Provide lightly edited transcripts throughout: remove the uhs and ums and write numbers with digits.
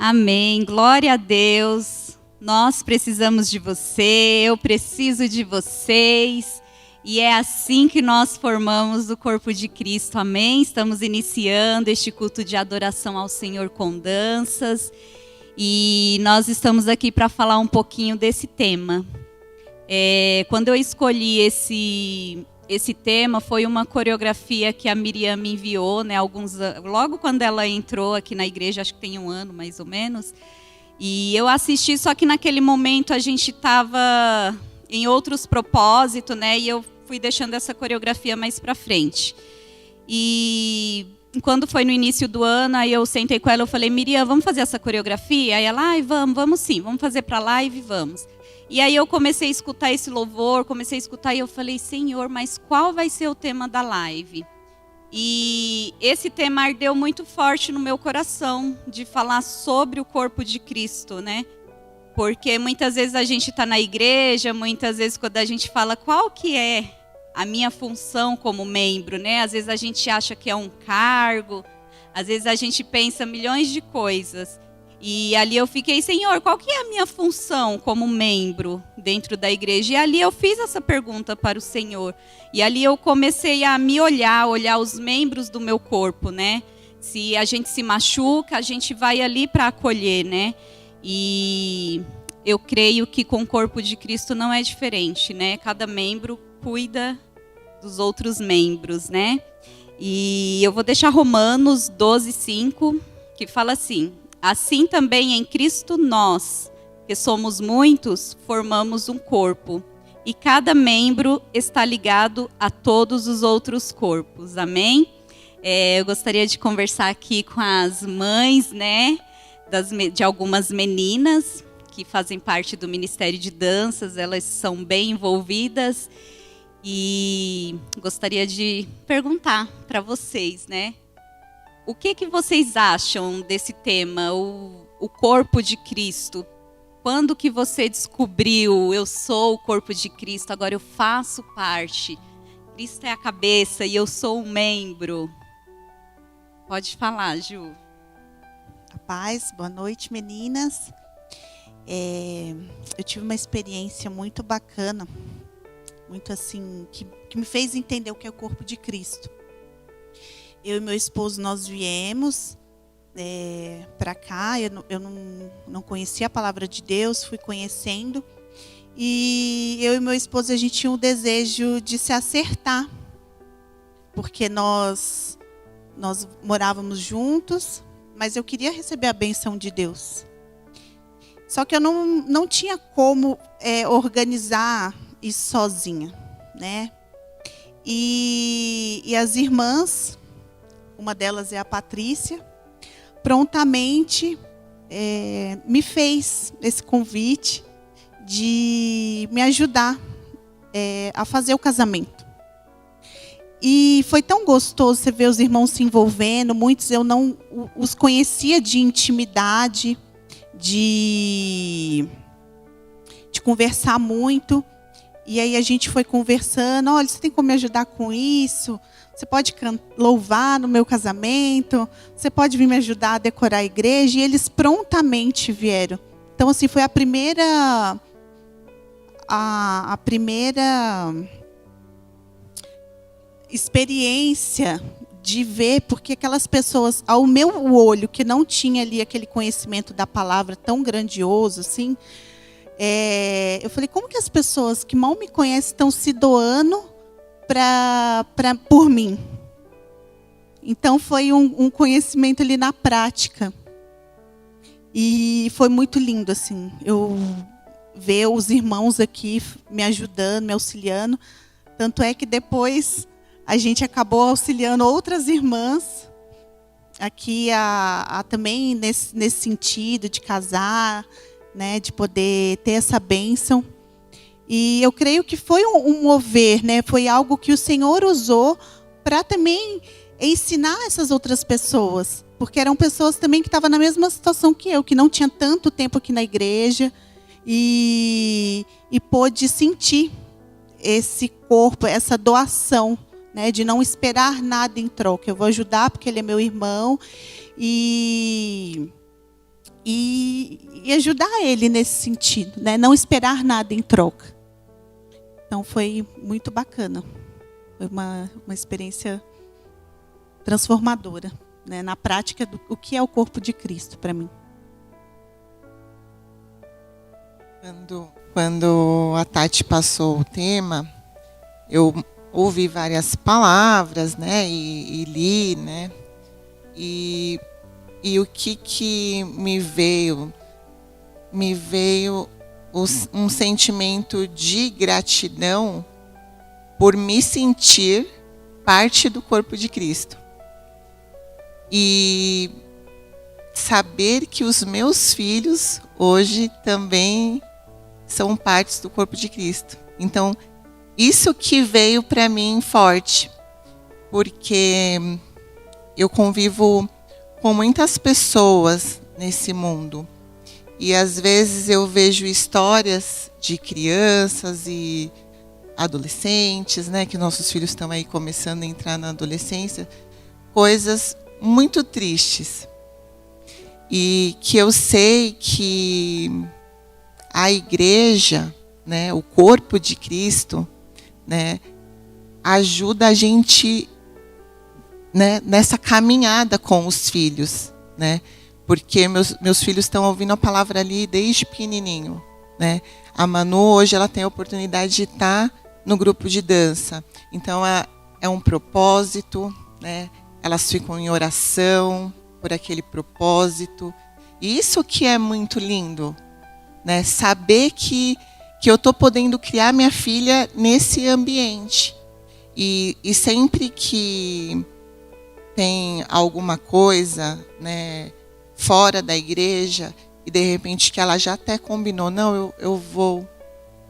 Amém. Glória a Deus. Nós precisamos de você, eu preciso de vocês. E é assim que nós formamos o corpo de Cristo. Amém? Estamos iniciando este culto de adoração ao Senhor com danças. E nós estamos aqui para falar um pouquinho desse tema. Quando eu escolhi esse tema, foi uma coreografia que a Miriam me enviou, né, logo quando ela entrou aqui na igreja, acho que tem 1 ano mais ou menos. E eu assisti, só que naquele momento a gente estava em outros propósitos, né, e eu fui deixando essa coreografia mais para frente. E quando foi no início do ano, aí eu sentei com ela, eu falei, Miriam, vamos fazer essa coreografia? Aí ela, vamos sim, vamos fazer para a live, vamos. E aí eu comecei a escutar esse louvor, comecei a escutar e eu falei, Senhor, mas qual vai ser o tema da live? E esse tema ardeu muito forte no meu coração, de falar sobre o corpo de Cristo, né? Porque muitas vezes a gente está na igreja, muitas vezes quando a gente fala qual que é a minha função como membro, né? Às vezes a gente acha que é um cargo, às vezes a gente pensa milhões de coisas. E ali eu fiquei, Senhor, qual que é a minha função como membro dentro da igreja? E ali eu fiz essa pergunta para o Senhor. E ali eu comecei a me olhar os membros do meu corpo, né? Se a gente se machuca, a gente vai ali para acolher, né? E eu creio que com o corpo de Cristo não é diferente, né? Cada membro cuida dos outros membros, né? E eu vou deixar Romanos 12:5, que fala assim: assim também em Cristo nós, que somos muitos, formamos um corpo, e cada membro está ligado a todos os outros corpos. Amém? Eu gostaria de conversar aqui com as mães, né, de algumas meninas que fazem parte do Ministério de Danças, elas são bem envolvidas, e gostaria de perguntar para vocês, né? O que vocês acham desse tema, o corpo de Cristo? Quando que você descobriu, eu sou o corpo de Cristo, agora eu faço parte. Cristo é a cabeça e eu sou um membro. Pode falar, Ju. A paz, boa noite, meninas. Eu tive uma experiência muito bacana, muito assim, que me fez entender o que é o corpo de Cristo. Eu e meu esposo, nós viemos para cá, eu não conhecia a palavra de Deus, fui conhecendo. E eu e meu esposo, a gente tinha um desejo de se acertar. Porque nós morávamos juntos, mas eu queria receber a bênção de Deus. Só que eu não tinha como organizar isso sozinha, né? E as irmãs, uma delas é a Patrícia, prontamente me fez esse convite de me ajudar a fazer o casamento. E foi tão gostoso você ver os irmãos se envolvendo, muitos eu não os conhecia de intimidade, de conversar muito. E aí a gente foi conversando, olha, você tem como me ajudar com isso? Você pode louvar no meu casamento? Você pode vir me ajudar a decorar a igreja? E eles prontamente vieram. Então, assim, foi a primeira experiência de ver, porque aquelas pessoas, ao meu olho, que não tinha ali aquele conhecimento da palavra tão grandioso, assim, eu falei, como que as pessoas que mal me conhecem estão se doando por mim? Então foi um conhecimento ali na prática. E foi muito lindo, assim, eu ver os irmãos aqui me ajudando, me auxiliando. Tanto é que depois a gente acabou auxiliando outras irmãs aqui também nesse sentido de casar, né, de poder ter essa bênção. E eu creio que foi um mover, né, foi algo que o Senhor usou para também ensinar essas outras pessoas, porque eram pessoas também que estavam na mesma situação que eu, que não tinha tanto tempo aqui na igreja e pôde sentir esse corpo, essa doação, né, de não esperar nada em troca. Eu vou ajudar porque ele é meu irmão e e ajudar ele nesse sentido, né? Não esperar nada em troca. Então foi muito bacana. Foi uma experiência transformadora, né? Na prática o que é o corpo de Cristo para mim. Quando a Tati passou o tema, eu ouvi várias palavras, né, e li, né, e o que me veio um sentimento de gratidão por me sentir parte do corpo de Cristo. E saber que os meus filhos hoje também são partes do corpo de Cristo. Então, isso que veio para mim forte, porque eu convivo com muitas pessoas nesse mundo. E às vezes eu vejo histórias de crianças e adolescentes, né, que nossos filhos estão aí começando a entrar na adolescência, coisas muito tristes. E que eu sei que a igreja, né, o corpo de Cristo, né, ajuda a gente, né, nessa caminhada com os filhos, né, porque meus filhos estão ouvindo a palavra ali desde pequenininho, né. A Manu hoje ela tem a oportunidade de estar no grupo de dança, então é um propósito, né, elas ficam em oração por aquele propósito, e isso que é muito lindo, né, saber que eu estou podendo criar minha filha nesse ambiente. E sempre que tem alguma coisa, né, fora da igreja, e de repente que ela já até combinou, não, eu vou.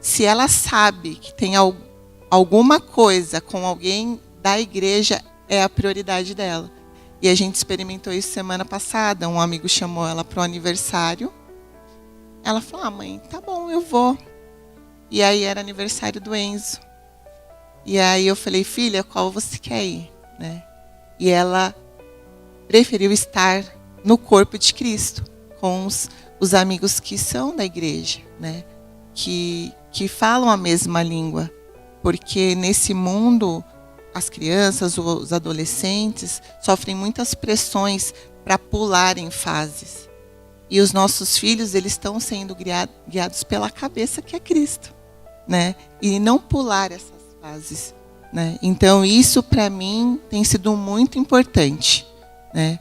Se ela sabe que tem alguma coisa com alguém da igreja, é a prioridade dela. E a gente experimentou isso semana passada. Um amigo chamou ela para o aniversário. Ela falou, mãe, tá bom, eu vou. E aí era aniversário do Enzo. E aí eu falei, filha, qual você quer ir? Né? E ela preferiu estar no corpo de Cristo, com os amigos que são da igreja, né? Que falam a mesma língua. Porque nesse mundo, as crianças, os adolescentes, sofrem muitas pressões para pular em fases. E os nossos filhos, eles estão sendo guiados pela cabeça que é Cristo, né? E não pular essas fases, né? Então, isso para mim tem sido muito importante, né?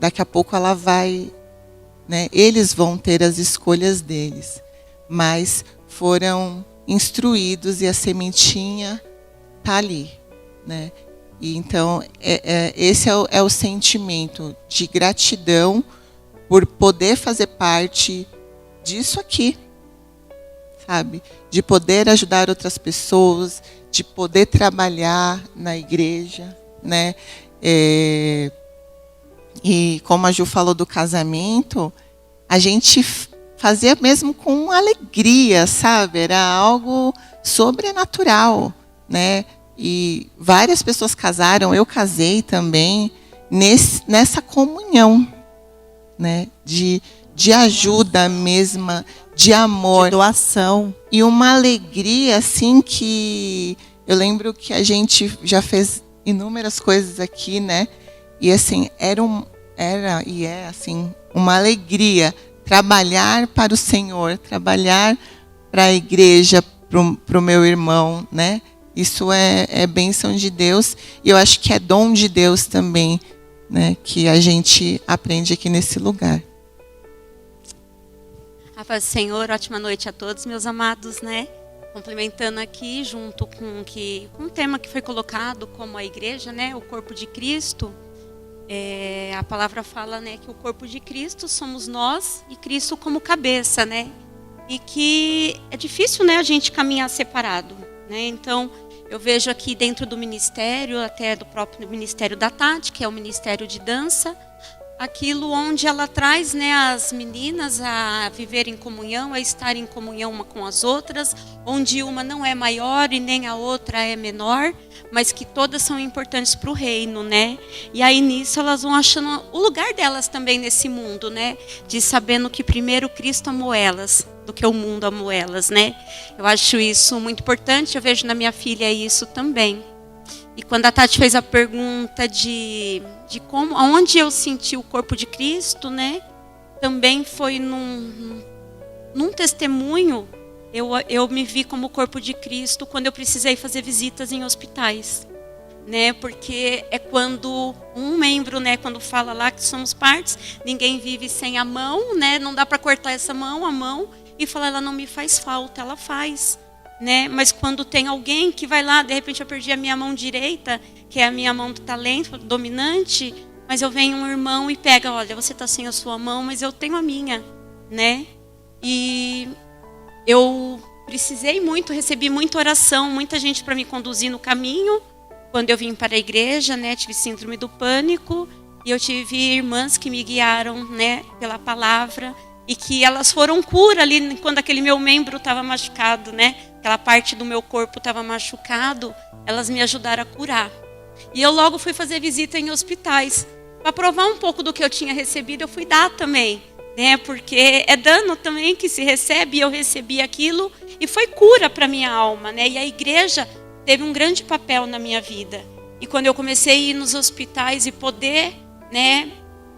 Daqui a pouco ela vai, né? Eles vão ter as escolhas deles, mas foram instruídos e a sementinha está ali, né? E então, esse é o sentimento de gratidão por poder fazer parte disso aqui, sabe? De poder ajudar outras pessoas, de poder trabalhar na igreja, né? E como a Ju falou do casamento, a gente fazia mesmo com alegria, sabe? Era algo sobrenatural, né? E várias pessoas casaram, eu casei também, nessa comunhão, né? De ajuda mesma, de amor. De doação. E uma alegria, assim, que eu lembro que a gente já fez inúmeras coisas aqui, né? E assim, era e é assim, uma alegria trabalhar para o Senhor, trabalhar para a igreja, para o meu irmão, né? Isso é bênção de Deus, e eu acho que é dom de Deus também, né? Que a gente aprende aqui nesse lugar. A paz do Senhor, ótima noite a todos, meus amados, né? Complementando aqui, junto com um tema que foi colocado como a igreja, né? O corpo de Cristo. A palavra fala, né, que o corpo de Cristo somos nós e Cristo como cabeça, né? E que é difícil, né, a gente caminhar separado, né? Então, eu vejo aqui dentro do ministério, até do próprio ministério da Tati, que é o ministério de dança, aquilo onde ela traz, né, as meninas a viver em comunhão, a estar em comunhão uma com as outras, onde uma não é maior e nem a outra é menor, mas que todas são importantes para o reino, né? E aí nisso elas vão achando o lugar delas também nesse mundo, né? De sabendo que primeiro Cristo amou elas do que o mundo amou elas, né? Eu acho isso muito importante, eu vejo na minha filha isso também. E quando a Tati fez a pergunta de como, aonde eu senti o corpo de Cristo, né? Também foi num testemunho, eu me vi como o corpo de Cristo quando eu precisei fazer visitas em hospitais, né? Porque é quando um membro, né? Quando fala lá que somos partes, ninguém vive sem a mão, né? Não dá para cortar essa mão, a mão, e falar, ela não me faz falta, ela faz. Né? Mas quando tem alguém que vai lá, de repente eu perdi a minha mão direita, que é a minha mão do talento dominante, mas eu venho um irmão e pega, olha, você está sem a sua mão, mas eu tenho a minha, né? E eu precisei muito, recebi muita oração, muita gente para me conduzir no caminho. Quando eu vim para a igreja, né, tive síndrome do pânico, e eu tive irmãs que me guiaram, né, pela palavra, e que elas foram cura ali quando aquele meu membro estava machucado, né? Aquela parte do meu corpo estava machucado, elas me ajudaram a curar. E eu logo fui fazer visita em hospitais. Para provar um pouco do que eu tinha recebido, eu fui dar também, né? Porque é dano também que se recebe, e eu recebi aquilo, e foi cura para minha alma, né? E a igreja teve um grande papel na minha vida. E quando eu comecei a ir nos hospitais e poder, né,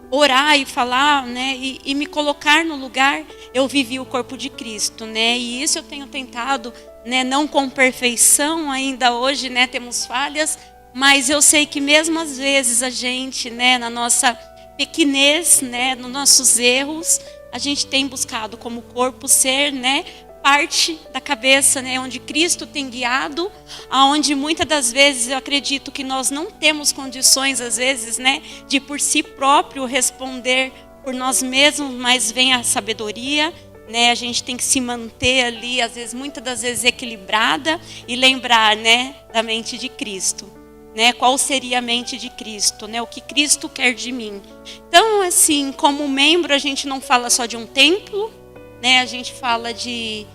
orar e falar, né, e me colocar no lugar, eu vivi o corpo de Cristo, né? E isso eu tenho tentado, né, não com perfeição ainda hoje, né, temos falhas, mas eu sei que mesmo às vezes a gente, né, na nossa pequenez, né, nos nossos erros, a gente tem buscado como corpo ser, né, parte da cabeça, né, onde Cristo tem guiado, aonde muitas das vezes eu acredito que nós não temos condições, às vezes, né, de por si próprio responder por nós mesmos, mas vem a sabedoria, né, a gente tem que se manter ali, às vezes, muitas das vezes equilibrada e lembrar, né, da mente de Cristo, né, qual seria a mente de Cristo, né, o que Cristo quer de mim. Então, assim, como membro, a gente não fala só de um templo, né, a gente fala de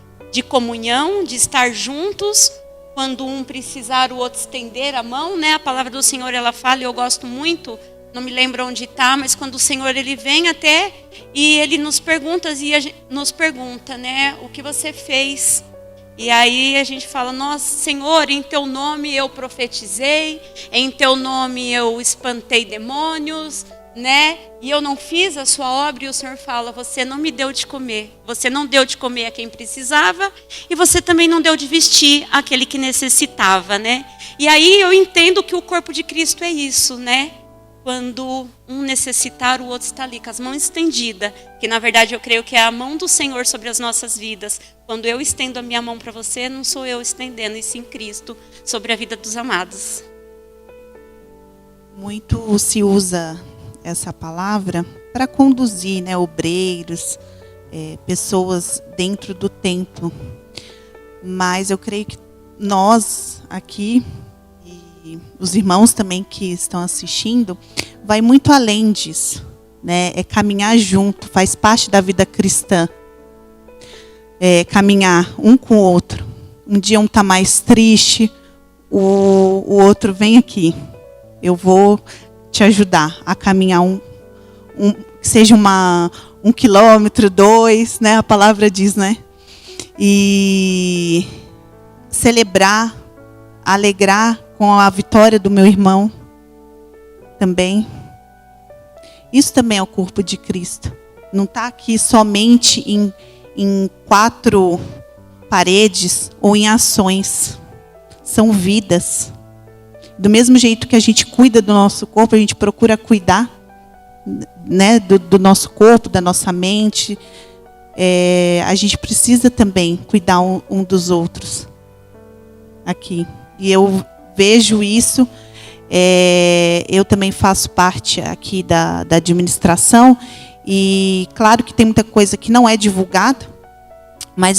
comunhão, de estar juntos, quando um precisar, o outro estender a mão, né? A palavra do Senhor, ela fala, e eu gosto muito, não me lembro onde está, mas quando o Senhor, ele vem até, e ele nos pergunta, né, o que você fez? E aí a gente fala, nossa, Senhor, em teu nome eu profetizei, em teu nome eu espantei demônios, né? E eu não fiz a sua obra, e o Senhor fala, você não me deu de comer, você não deu de comer a quem precisava, e você também não deu de vestir aquele que necessitava, né? E aí eu entendo que o corpo de Cristo é isso, né? Quando um necessitar, o outro está ali com as mãos estendidas, que na verdade eu creio que é a mão do Senhor sobre as nossas vidas. Quando eu estendo a minha mão para você, não sou eu estendendo, e sim Cristo sobre a vida dos amados. Muito se usa essa palavra para conduzir, né, obreiros, pessoas dentro do templo. Mas eu creio que nós aqui, e os irmãos também que estão assistindo, vai muito além disso, né? É caminhar junto, faz parte da vida cristã. Caminhar um com o outro. Um dia um está mais triste, o outro vem aqui. Eu vou te ajudar a caminhar que seja 1 quilômetro, 2, né? A palavra diz, né? E celebrar, alegrar com a vitória do meu irmão também. Isso também é o corpo de Cristo. Não está aqui somente em 4 paredes ou em ações. São vidas. Do mesmo jeito que a gente cuida do nosso corpo, a gente procura cuidar, né, do nosso corpo, da nossa mente. A gente precisa também cuidar um dos outros aqui. E eu vejo isso. Eu também faço parte aqui da administração. E claro que tem muita coisa que não é divulgada, mas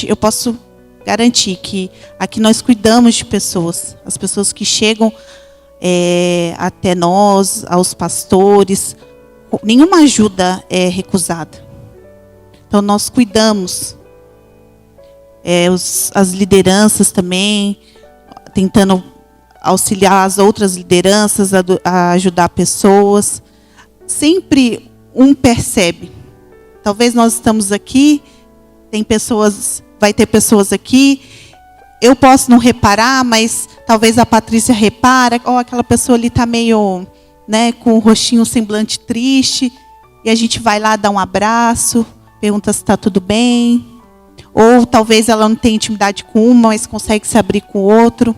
eu posso garantir que aqui nós cuidamos de pessoas. As pessoas que chegam até nós, aos pastores, nenhuma ajuda é recusada. Então nós cuidamos, as lideranças também, tentando auxiliar as outras lideranças a ajudar pessoas. Sempre um percebe. Talvez nós estamos aqui, vai ter pessoas aqui, eu posso não reparar, mas talvez a Patrícia repara, aquela pessoa ali está meio, né, com o rostinho, um semblante triste, e a gente vai lá dar um abraço, pergunta se está tudo bem, ou talvez ela não tenha intimidade com uma, mas consegue se abrir com o outro.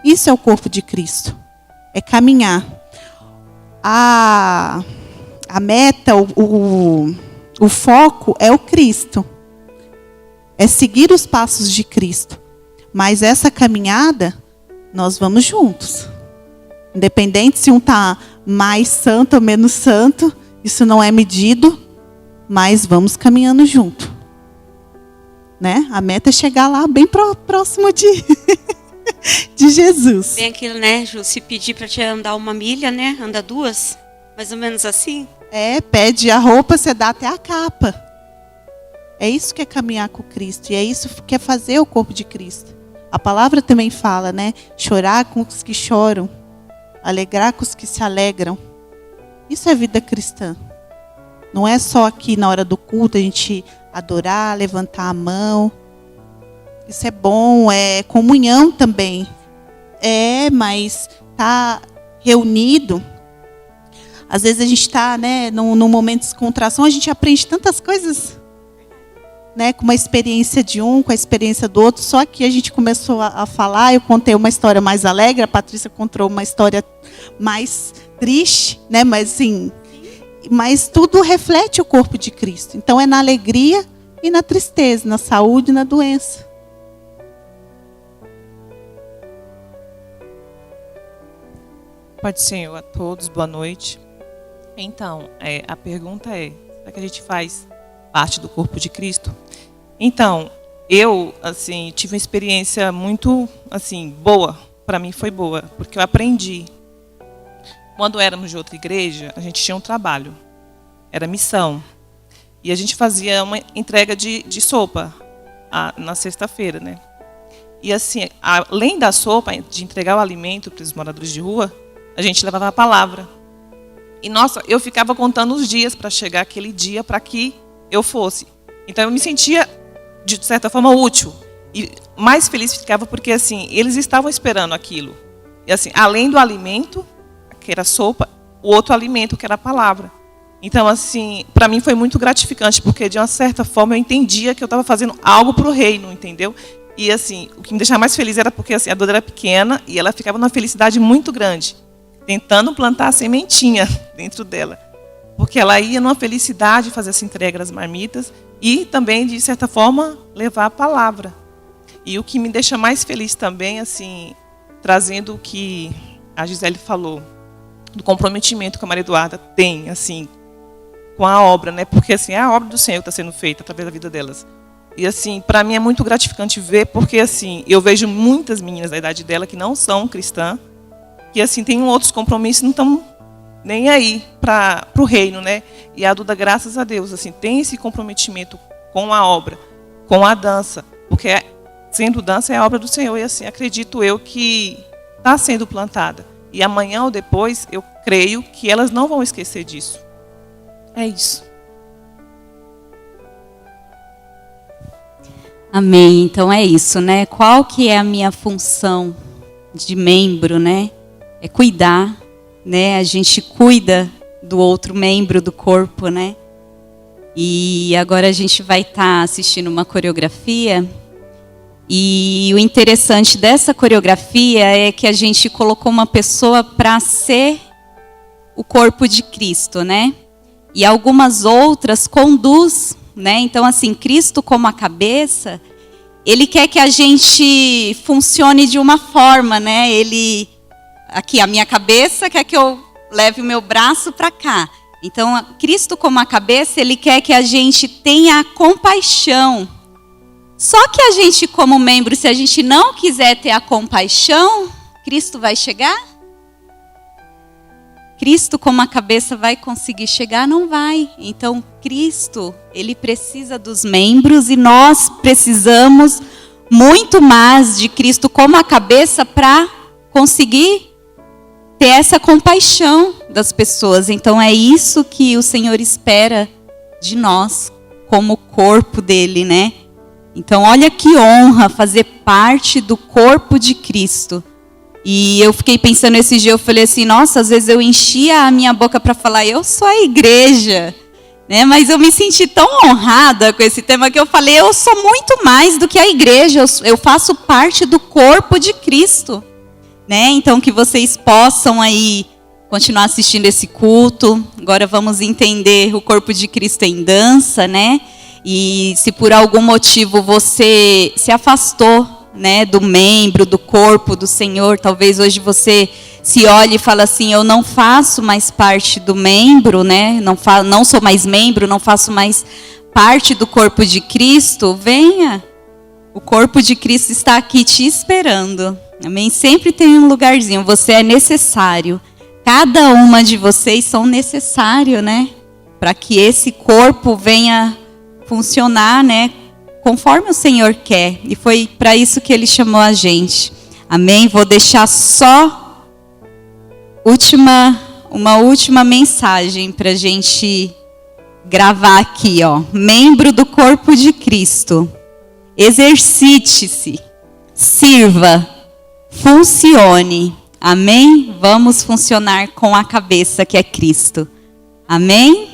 Isso é o corpo de Cristo, é caminhar. A meta, o foco é o Cristo, é seguir os passos de Cristo. Mas essa caminhada, nós vamos juntos. Independente se um está mais santo ou menos santo, isso não é medido, mas vamos caminhando junto. Né? A meta é chegar lá bem próximo de Jesus. Bem aquilo, né, Ju? Se pedir para te andar 1 milha, né? Anda 2, mais ou menos assim. Pede a roupa, você dá até a capa. É isso que é caminhar com Cristo. E é isso que é fazer o corpo de Cristo. A palavra também fala, né? Chorar com os que choram. Alegrar com os que se alegram. Isso é vida cristã. Não é só aqui na hora do culto a gente adorar, levantar a mão. Isso é bom, é comunhão também. Mas tá reunido. Às vezes a gente está, né, num momento de descontração, a gente aprende tantas coisas, né, com uma experiência de um, com a experiência do outro. Só que a gente começou a falar, eu contei uma história mais alegre, a Patrícia contou uma história mais triste, né, mas tudo reflete o corpo de Cristo. Então é na alegria e na tristeza, na saúde e na doença. Pai do Senhor a todos, boa noite. Então, a pergunta é, será que a gente faz parte do corpo de Cristo? Então, eu, assim, tive uma experiência muito, assim, boa. Para mim foi boa, porque eu aprendi. Quando éramos de outra igreja, a gente tinha um trabalho. Era missão. E a gente fazia uma entrega de sopa na sexta-feira, né? E assim, além da sopa, de entregar o alimento para os moradores de rua, a gente levava a palavra. E, nossa, eu ficava contando os dias para chegar aquele dia para que eu fosse. Então, eu me sentia, de certa forma, útil. E mais feliz ficava porque, assim, eles estavam esperando aquilo. E, assim, além do alimento, que era sopa, o outro alimento, que era a palavra. Então, assim, para mim foi muito gratificante, porque, de uma certa forma, eu entendia que eu estava fazendo algo para o reino, entendeu? E, assim, o que me deixava mais feliz era porque, assim, a Duda era pequena e ela ficava numa felicidade muito grande, tentando plantar a sementinha dentro dela. Porque ela ia numa felicidade fazer essa entrega das marmitas e também, de certa forma, levar a palavra. E o que me deixa mais feliz também, assim, trazendo o que a Gisele falou, do comprometimento que a Maria Eduarda tem, assim, com a obra, né? Porque, assim, é a obra do Senhor que está sendo feita através da vida delas. E, assim, para mim é muito gratificante ver, porque, assim, eu vejo muitas meninas da idade dela que não são cristãs, que, assim, têm outros compromissos, não estão nem aí para o reino, né? E a Duda, graças a Deus, assim, tem esse comprometimento com a obra, com a dança, porque sendo dança é a obra do Senhor, e, assim, acredito eu que está sendo plantada. E amanhã ou depois, eu creio que elas não vão esquecer disso. É isso. Amém. Então é isso, né? Qual que é a minha função de membro, né? É cuidar, né? A gente cuida do outro membro do corpo, né? E agora a gente vai estar assistindo uma coreografia. E o interessante dessa coreografia é que a gente colocou uma pessoa para ser o corpo de Cristo, né? E algumas outras conduz, né? Então, assim, Cristo como a cabeça, ele quer que a gente funcione de uma forma, né? Ele, aqui, a minha cabeça quer que eu leve o meu braço para cá. Então, Cristo como a cabeça, ele quer que a gente tenha compaixão. Só que a gente, como membro, se a gente não quiser ter a compaixão, Cristo vai chegar? Cristo como a cabeça vai conseguir chegar? Não vai. Então, Cristo, ele precisa dos membros e nós precisamos muito mais de Cristo como a cabeça para conseguir ter essa compaixão das pessoas. Então, é isso que o Senhor espera de nós como corpo dele, né? Então, olha que honra fazer parte do corpo de Cristo. E eu fiquei pensando esse dia, eu falei assim, nossa, às vezes eu enchia a minha boca para falar, eu sou a igreja, né? Mas eu me senti tão honrada com esse tema que eu falei, eu sou muito mais do que a igreja, eu faço parte do corpo de Cristo, né? Então que vocês possam aí continuar assistindo esse culto. Agora vamos entender o corpo de Cristo em dança, né? E se por algum motivo você se afastou, né, do membro, do corpo do Senhor, talvez hoje você se olhe e fala assim, eu não faço mais parte do membro, né, não sou mais membro, não faço mais parte do corpo de Cristo, venha, o corpo de Cristo está aqui te esperando, amém? Sempre tem um lugarzinho, você é necessário, cada uma de vocês são necessários, né, para que esse corpo venha funcionar, né, conforme o Senhor quer. E foi para isso que Ele chamou a gente. Amém? Vou deixar só uma última mensagem para a gente gravar aqui, ó. Membro do corpo de Cristo. Exercite-se. Sirva. Funcione. Amém? Vamos funcionar com a cabeça que é Cristo. Amém?